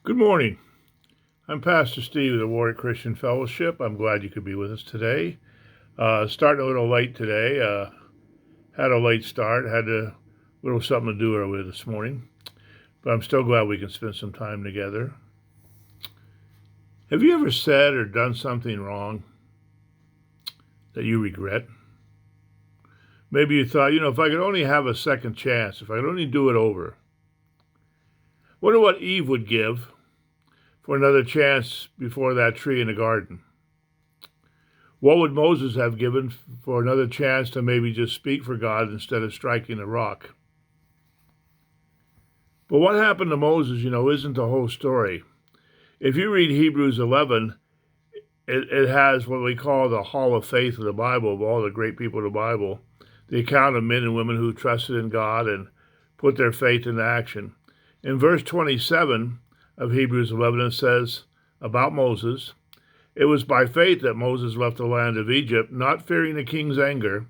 Good morning. I'm Pastor Steve of the Warwick Christian Fellowship. I'm glad you could be with us today. Starting a little late today. Had a late start. Had a little something to do earlier this morning. But I'm still glad we can spend some time together. Have you ever said or done something wrong that you regret? Maybe you thought, if I could only have a second chance, if I could only do it over. Wonder what Eve would give for another chance before that tree in the garden. What would Moses have given for another chance to maybe just speak for God instead of striking the rock? But what happened to Moses, isn't the whole story. If you read Hebrews 11, it has what we call the Hall of Faith of the Bible, of all the great people of the Bible, the account of men and women who trusted in God and put their faith into action. In verse 27 of Hebrews 11, it says about Moses, "It was by faith that Moses left the land of Egypt, not fearing the king's anger.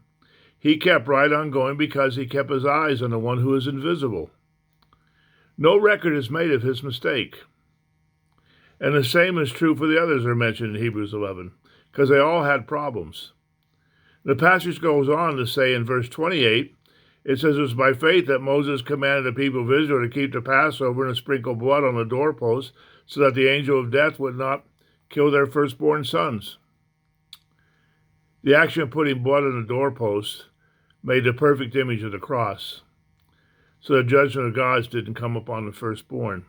He kept right on going because he kept his eyes on the one who is invisible. No record is made of his mistake." And the same is true for the others that are mentioned in Hebrews 11, because they all had problems. The passage goes on to say in verse 28, it says, "It was by faith that Moses commanded the people of Israel to keep the Passover and to sprinkle blood on the doorposts so that the angel of death would not kill their firstborn sons." The action of putting blood on the doorposts made the perfect image of the cross, so the judgment of God didn't come upon the firstborn.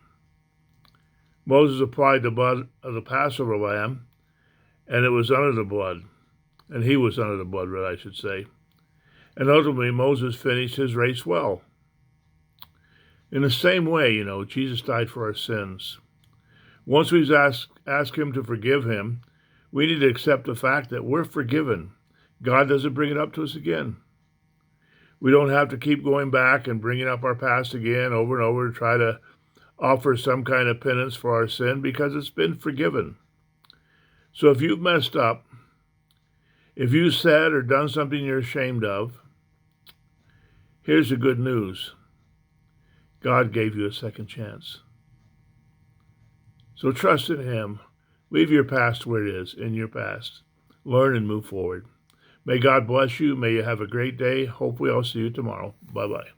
Moses applied the blood of the Passover lamb, and it was under the blood, and he was under the blood, I should say. And ultimately, Moses finished his race well. In the same way, Jesus died for our sins. Once we ask him to forgive him, we need to accept the fact that we're forgiven. God doesn't bring it up to us again. We don't have to keep going back and bringing up our past again over and over to try to offer some kind of penance for our sin because it's been forgiven. So if you've messed up, if you said or done something you're ashamed of, here's the good news. God gave you a second chance. So trust in him. Leave your past where it is, in your past. Learn and move forward. May God bless you. May you have a great day. Hopefully I'll see you tomorrow. Bye-bye.